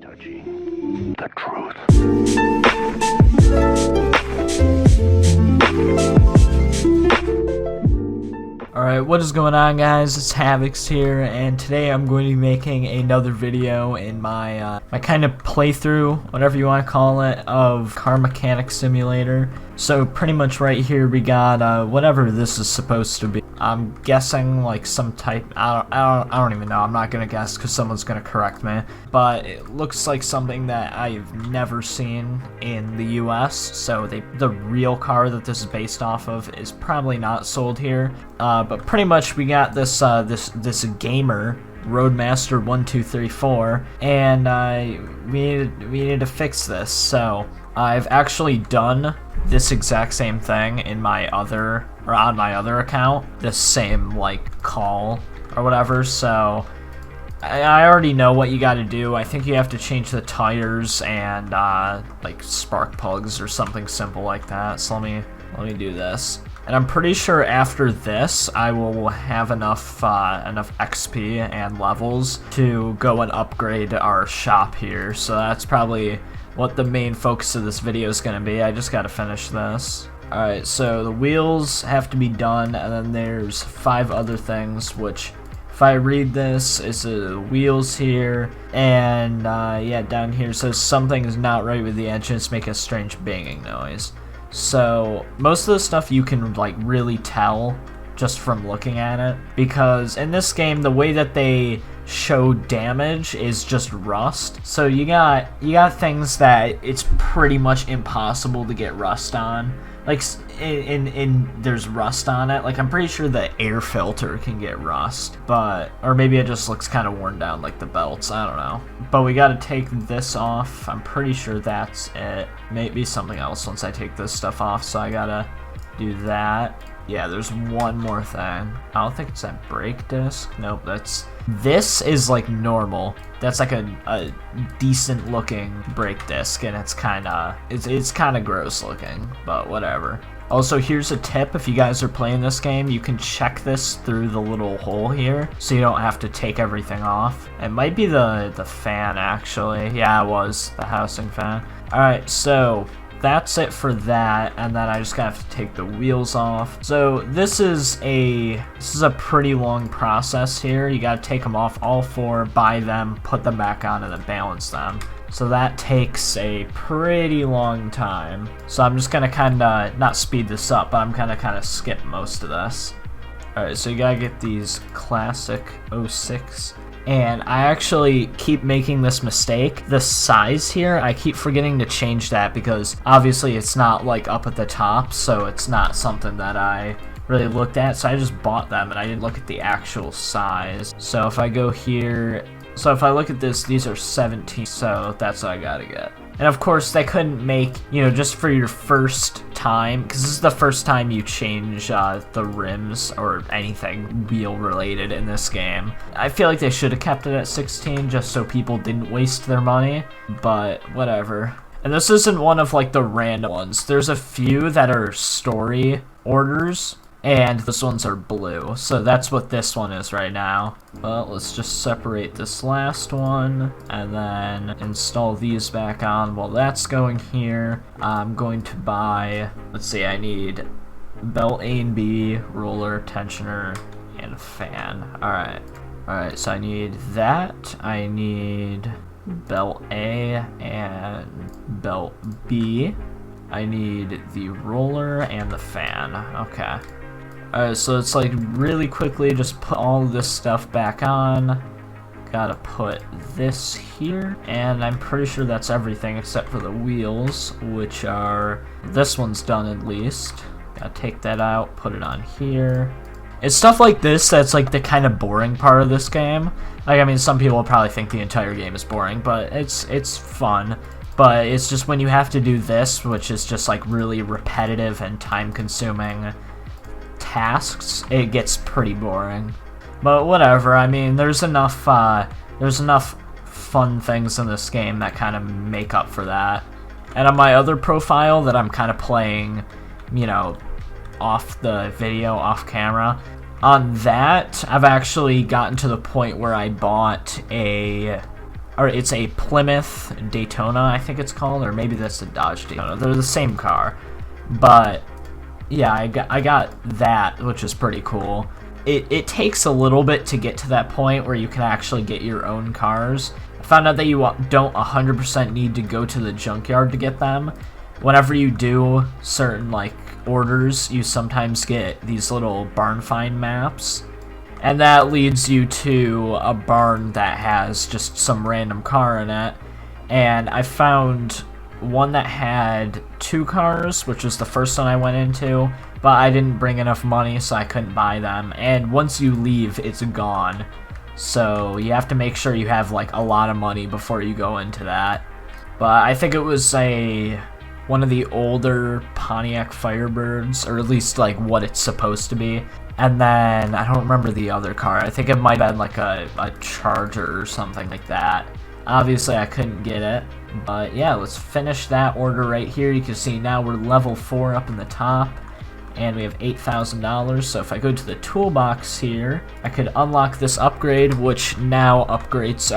touching the truth. Alright, what is going on, guys? It's Havix here, and today I'm going to be making another video in my my kind of playthrough, whatever you want to call it, of Car Mechanic Simulator. So pretty much right here we got whatever this is supposed to be. I'm guessing like some type. I don't even know. I'm not gonna guess because someone's gonna correct me. But it looks like something that I've never seen in the U.S. So the real car that this is based off of is probably not sold here. But pretty much we got this this gamer Roadmaster 1234, and we needed to fix this. So I've actually done this exact same thing in my other, or on my other account, this same like call or whatever. So I already know what you got to do. I think you have to change the tires and like spark plugs or something simple like that. So let me do this. And I'm pretty sure after this, I will have enough XP and levels to go and upgrade our shop here. So that's probably what the main focus of this video is going to be. I just got to finish this. Alright, so the wheels have to be done, and then there's 5 other things, which if I read this, it's the wheels here, and yeah, down here says something is not right with the engine, it's making a strange banging noise. So most of the stuff you can like really tell just from looking at it, because in this game the way that they show damage is just rust. So you got things that it's pretty much impossible to get rust on. Like in there's rust on it. Like I'm pretty sure the air filter can get rust, but or maybe it just looks kind of worn down like the belts. I don't know. But we got to take this off. I'm pretty sure that's it. Maybe something else once I take this stuff off. So I gotta do that. Yeah, there's one more thing. I don't think it's that brake disc. Nope, this is like normal. That's like a decent looking brake disc, and it's kind of gross looking, but whatever. Also, here's a tip: if you guys are playing this game, you can check this through the little hole here, so you don't have to take everything off. It might be the fan, actually. Yeah, it was the housing fan. All right, so that's it for that, and then I just have to take the wheels off. So this is a pretty long process here. You gotta take them off, all 4, buy them, put them back on, and then balance them. So that takes a pretty long time. So I'm just gonna kinda not speed this up, but I'm kinda skip most of this. Alright, so you gotta get these classic 06. And I actually keep making this mistake. The size here, I keep forgetting to change that because obviously it's not like up at the top, so it's not something that I really looked at. So I just bought them and I didn't look at the actual size. So if I go here, so if I look at this, these are 17, so that's what I gotta get. And of course they couldn't make, you know, just for your first time, because this is the first time you change the rims or anything wheel related in this game. I feel like they should have kept it at 16 just so people didn't waste their money, but whatever. And this isn't one of like the random ones. There's a few that are story orders, and this ones are blue. So that's what this one is right now. Well, let's just separate this last one and then install these back on. While that's going here, I'm going to buy, let's see, I need belt A and B, roller, tensioner, and a fan. Alright, so I need that. I need belt A and belt B. I need the roller and the fan. Okay. Alright, so it's like really quickly just put all this stuff back on. Gotta put this here, and I'm pretty sure that's everything except for the wheels, which are, this one's done at least. Gotta take that out, put it on here. It's stuff like this that's like the kind of boring part of this game. Like, I mean, some people will probably think the entire game is boring, but it's fun. But it's just when you have to do this, which is just like really repetitive and time-consuming tasks, it gets pretty boring. But whatever, I mean, there's enough fun things in this game that kind of make up for that. And on my other profile that I'm kind of playing, you know, off the video, off camera, on that, I've actually gotten to the point where I bought a or it's a Plymouth Daytona, I think it's called, or maybe that's the Dodge Daytona. They're the same car, but yeah, I got that, which is pretty cool. It takes a little bit to get to that point where you can actually get your own cars. I found out that you don't 100% need to go to the junkyard to get them. Whenever you do certain like orders, you sometimes get these little barn find maps, and that leads you to a barn that has just some random car in it. And I found one that had 2 cars, which was the first one I went into, but I didn't bring enough money, so I couldn't buy them. And once you leave, it's gone. So you have to make sure you have like a lot of money before you go into that. But I think it was one of the older Pontiac Firebirds, or at least like what it's supposed to be. And then I don't remember the other car. I think it might have been like a Charger or something like that. Obviously I couldn't get it, but yeah, let's finish that order right here. You can see now we're level 4 up in the top, and we have $8,000. So if I go to the toolbox here, I could unlock this upgrade, which now upgrades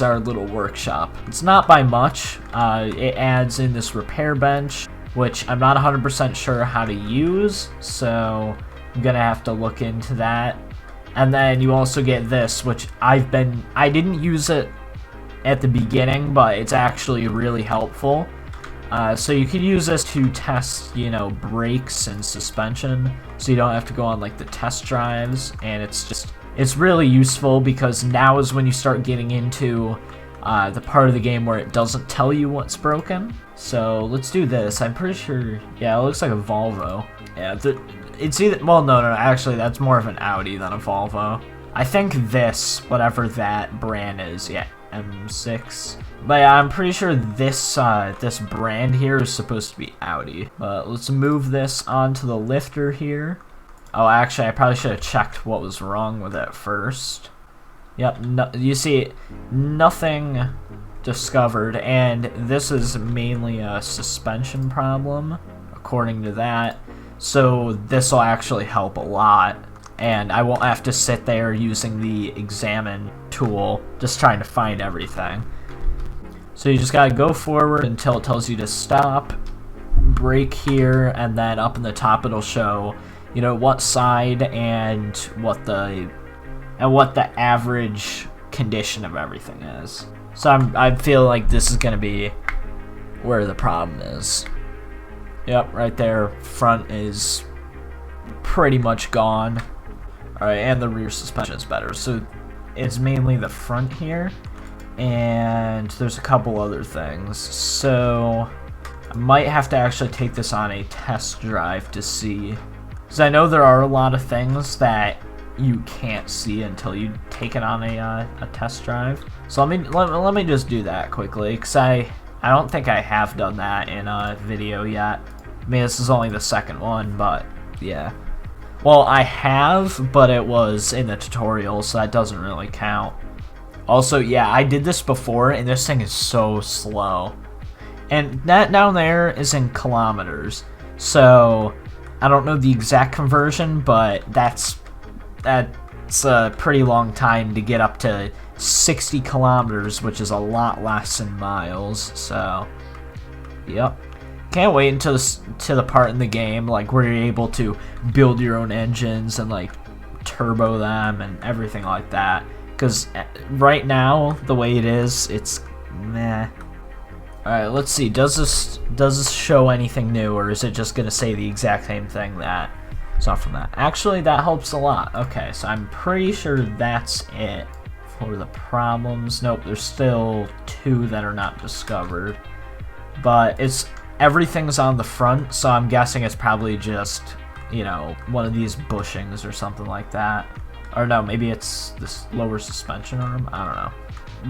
our little workshop. It's not by much. It adds in this repair bench, which I'm not 100% sure how to use, so I'm gonna have to look into that. And then you also get this, which I didn't use it at the beginning, but it's actually really helpful. So you could use this to test, brakes and suspension, so you don't have to go on like the test drives, and it's really useful because now is when you start getting into the part of the game where it doesn't tell you what's broken. So let's do this. I'm pretty sure, yeah, it looks like a Volvo. Yeah, it's either, well, no, actually that's more of an Audi than a Volvo. I think this, whatever that brand is, yeah, M6. But yeah, I'm pretty sure this this brand here is supposed to be Audi. But let's move this onto the lifter here. Oh, actually, I probably should have checked what was wrong with it first. Yep, no, you see, nothing discovered, and this is mainly a suspension problem, according to that. So this will actually help a lot, and I won't have to sit there using the examine tool, just trying to find everything. So you just gotta go forward until it tells you to stop, brake here, and then up in the top it'll show, what side and what the average condition of everything is. So I feel like this is gonna be where the problem is. Yep, right there, front is pretty much gone. Alright, and the rear suspension is better. So it's mainly the front here, and there's a couple other things. So I might have to actually take this on a test drive to see, because I know there are a lot of things that you can't see until you take it on a test drive. So let me just do that quickly, because I don't think I have done that in a video yet. I mean, this is only the second one, but yeah. Well, I have, but it was in the tutorial, so that doesn't really count. Also, yeah, I did this before, and this thing is so slow. And that down there is in kilometers, so I don't know the exact conversion, but that's a pretty long time to get up to 60 kilometers, which is a lot less than miles. So, yep. Can't wait until to the part in the game like where you're able to build your own engines and like turbo them and everything like that. Because right now, the way it is, it's meh. Alright, let's see. Does this show anything new, or is it just gonna say the exact same thing that it's not from that? Actually, that helps a lot. Okay, so I'm pretty sure that's it for the problems. Nope, there's still 2 that are not discovered. But everything's on the front, so I'm guessing it's probably just, one of these bushings or something like that. Or no, maybe it's this lower suspension arm. I don't know.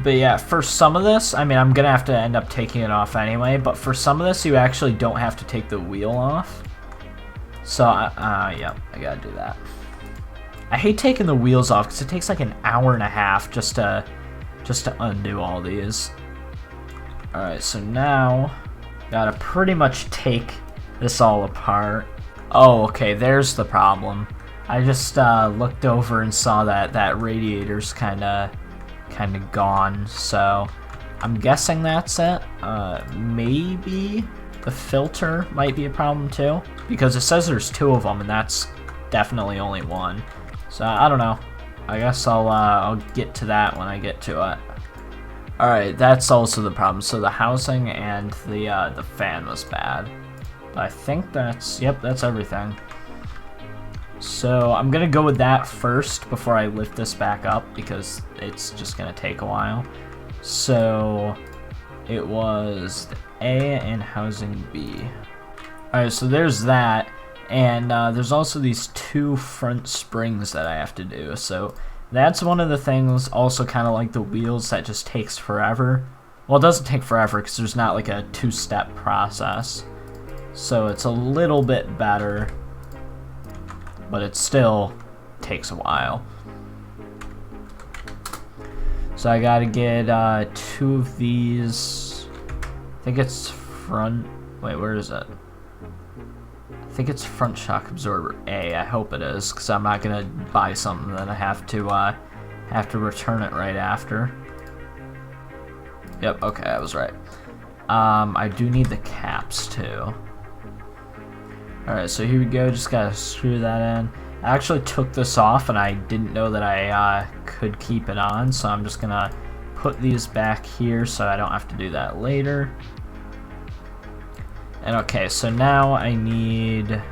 But yeah, for some of this, I mean, I'm gonna have to end up taking it off anyway, but for some of this, you actually don't have to take the wheel off. So, yeah, I gotta do that. I hate taking the wheels off because it takes like an hour and a half just to undo all these. Alright, so now, gotta pretty much take this all apart. Oh, okay, there's the problem. I just looked over and saw that radiator's kinda kind of gone, so I'm guessing that's it. Maybe the filter might be a problem too, because it says there's 2 of them and that's definitely only 1. So I don't know. I guess I'll get to that when I get to it. Alright, that's also the problem. So the housing and the fan was bad. But I think that's, yep, that's everything. So I'm gonna go with that first before I lift this back up, because it's just gonna take a while. So it was the A and housing B. Alright, so there's that. And there's also these 2 front springs that I have to do. So that's one of the things, also kind of like the wheels, that just takes forever. Well, it doesn't take forever because there's not like a 2-step process. So it's a little bit better, but it still takes a while. So I gotta get 2 of these. I think it's front. Wait, where is it? I think it's front shock absorber A. I hope it is, because I'm not gonna buy something that I have to return it right after. Yep. Okay, I was right. I do need the caps too. All right, so here we go. Just gotta screw that in. I actually took this off and I didn't know that I could keep it on, so I'm just gonna put these back here so I don't have to do that later. And okay, so now I need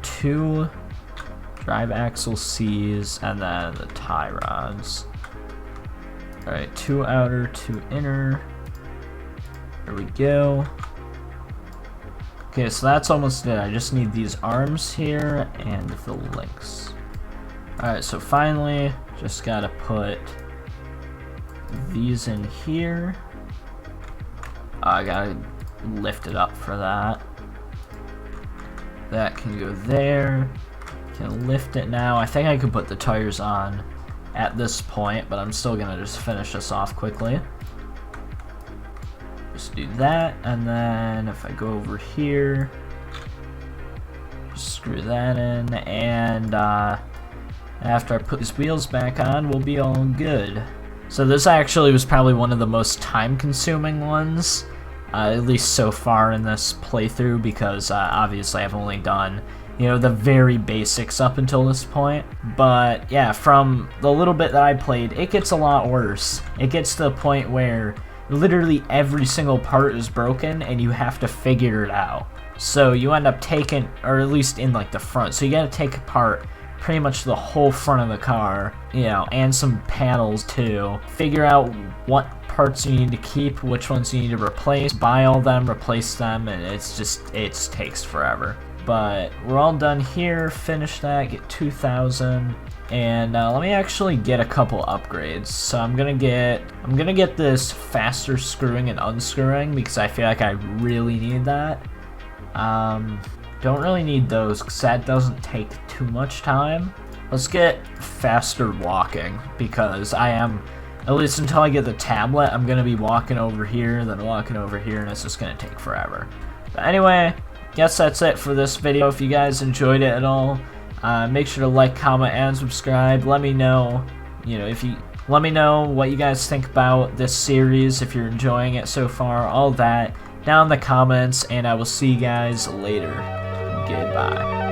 2 drive axle C's and then the tie rods. Alright, 2 outer, 2 inner. There we go. Okay, so that's almost it. I just need these arms here and the links. Alright, so finally, just gotta put these in here. I gotta lift it up for that. That can go there. Can lift it now. I think I could put the tires on at this point, but I'm still gonna just finish this off quickly. Just do that, and then if I go over here, just screw that in, and after I put these wheels back on, we'll be all good. So this actually was probably one of the most time-consuming ones, at least so far in this playthrough, because obviously I've only done, you know, the very basics up until this point. But yeah, from the little bit that I played, it gets a lot worse. It gets to the point where literally every single part is broken and you have to figure it out. So you end up taking, or at least in like the front, so you gotta take apart pretty much the whole front of the car, you know, and some panels too. Figure out what parts you need to keep, which ones you need to replace, buy all them, replace them, and it's just, it takes forever. But we're all done here, finish that, get 2,000, and let me actually get a couple upgrades. So I'm gonna get this faster screwing and unscrewing, because I feel like I really need that. Don't really need those, because that doesn't take too much time. Let's get faster walking, because I am, at least until I get the tablet, I'm gonna be walking over here, then walking over here, and it's just gonna take forever. But anyway, guess that's it for this video. If you guys enjoyed it at all, make sure to like, comment, and subscribe. Let me know, let me know what you guys think about this series, if you're enjoying it so far, all that down in the comments, and I will see you guys later. Goodbye.